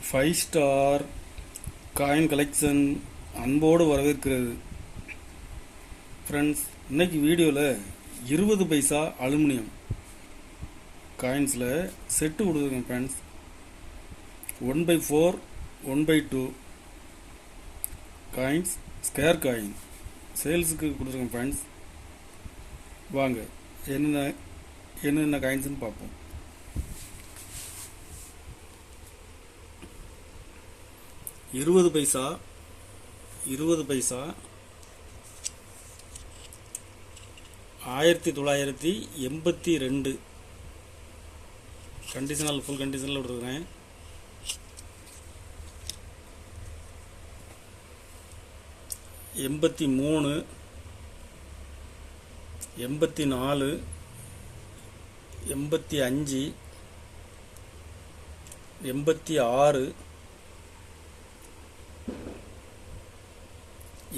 Five star coin collection அன்போடு வரவேற்கிறது. Friends, இன்னைக்கு வீடியோவில் 20 பைசா அலுமினியம் காயின்ஸில் செட்டு கொடுத்துருக்கேன் ஃப்ரெண்ட்ஸ். 1/4 1/2 காயின்ஸ் ஸ்கேர் காயின் சேல்ஸுக்கு கொடுத்துருக்கேன் ஃப்ரெண்ட்ஸ். வாங்க என்னென்ன காயின்ஸ்னு பார்ப்போம். 20 பைசா 1982 கண்டிஷனல் ஃபுல் கண்டிஷனில் விட்டுருக்கிறேன். 83 84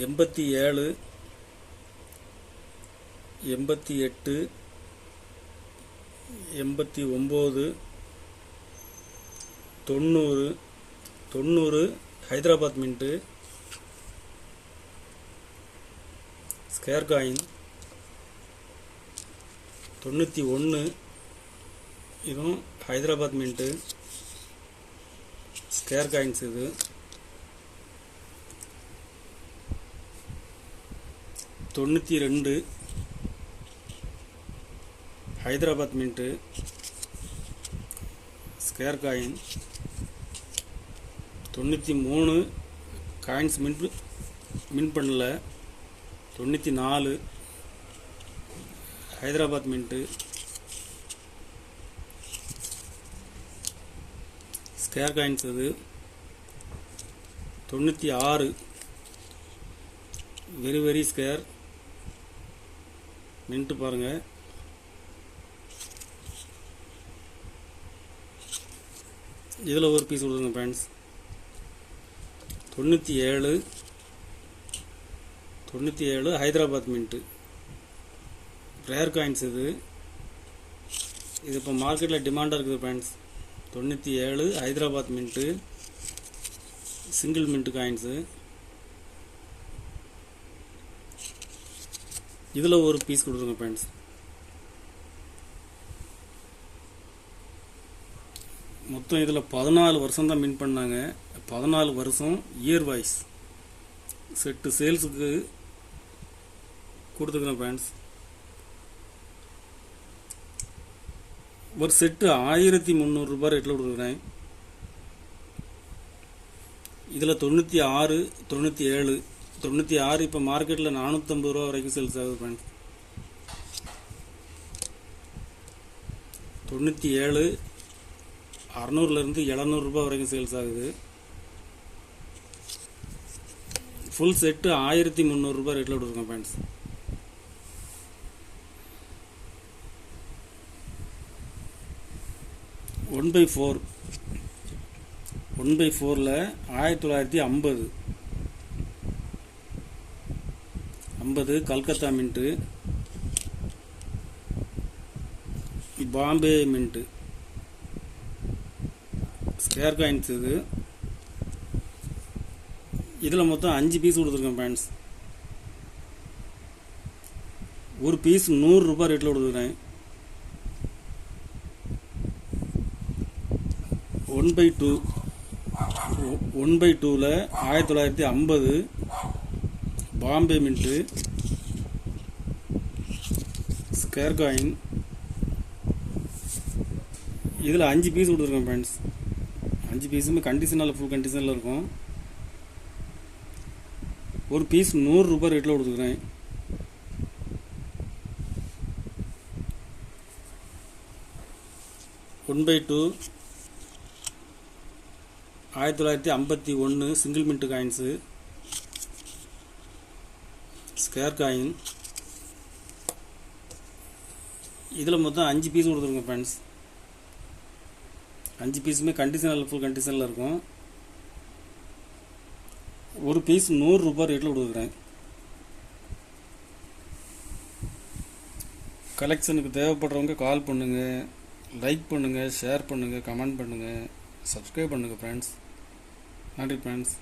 85 86 87 88 89 90 ஹைதராபாத் மின்ட்டு ஸ்கேர் காயின் 91 இதுவும் ஹைதராபாத் மின்ட்டு ஸ்கேர் காயின்ஸ். இது 92 Hyderabad mint square coin. 93 coins mint பண்ணல. 94 ஹைதராபாத் மின்ட்டு ஸ்கேர் காயின்ஸ். இது 96 வெரி ஸ்கேர் மின்ட்டு பாருங்க. இதில் ஒரு பீஸ் கொடுத்துருங்க friends. 97 Hyderabad mint rare coins. இது இப்போ மார்க்கெட்டில் டிமாண்டாக இருக்குது friends. 97 Hyderabad mint single mint coins. இதில் ஒரு பீஸ் கொடுத்துருங்க ஃப்ரெண்ட்ஸ். மொத்தம் இதில் 14 வருஷம் தான் மின் பண்ணாங்க. 14 வருஷம் இயர் வைஸ் செட்டு சேல்ஸுக்கு கொடுத்துருக்குறேன் ஃப்ரெண்ட்ஸ். ஒரு செட்டு 1300 ரூபாய் ரேட்டில் கொடுத்துருக்குறேன். இதில் 96 97 இப்போ மார்க்கெட்டில் 450 ரூபா வரைக்கும் சேல்ஸ் ஆகுது ஃப்ரெண்ட்ஸ். 97 600லேருந்து 700 ரூபாய் வரைக்கும் சேல்ஸ் ஆகுது. ஃபுல் செட்டு 1300 ரூபாய் ரேட்டில் கொடுத்துருக்கேன் friends. One by four 1950 Calcutta mint Bombay mint square coins. இது இதில் மொத்தம் 5 பீஸ் கொடுத்துருக்கேன் ஃப்ரெண்ட்ஸ். ஒரு பீஸ் 100 ரூபாய் ரேட்டில் கொடுத்துருக்கேன். 1/2 1950 பாம்பே மின்ட்டு ஸ்கேர் காயின். இதில் 5 பீஸ் கொடுத்துருக்கேன் ஃப்ரெண்ட்ஸ். 5 பீஸுமே கண்டிஷனில் ஃபுல் கண்டிஷனில் இருக்கும். ஒரு பீஸ் 100 ரூபாய் ரேட்டில் கொடுத்துருக்குறேன். One by two 1951 single mint coins square coin. இதில் மொத்தம் 5 பீஸ் கொடுத்துருங்க ஃப்ரெண்ட்ஸ். 5 பீஸுமே கண்டிஷனில் ஃபுல் கண்டிஷனில் இருக்கும். ஒரு பீஸ் 100 ரூபாய் ரேட்டில் கொடுக்குறேன். கலெக்ஷனுக்கு தேவைப்படுறவங்க கால் பண்ணுங்கள், லைக் பண்ணுங்கள், ஷேர் பண்ணுங்கள், கமெண்ட் பண்ணுங்கள், சப்ஸ்கிரைப் பண்ணுங்கள் ஃப்ரெண்ட்ஸ். நன்றி ஃப்ரெண்ட்ஸ்.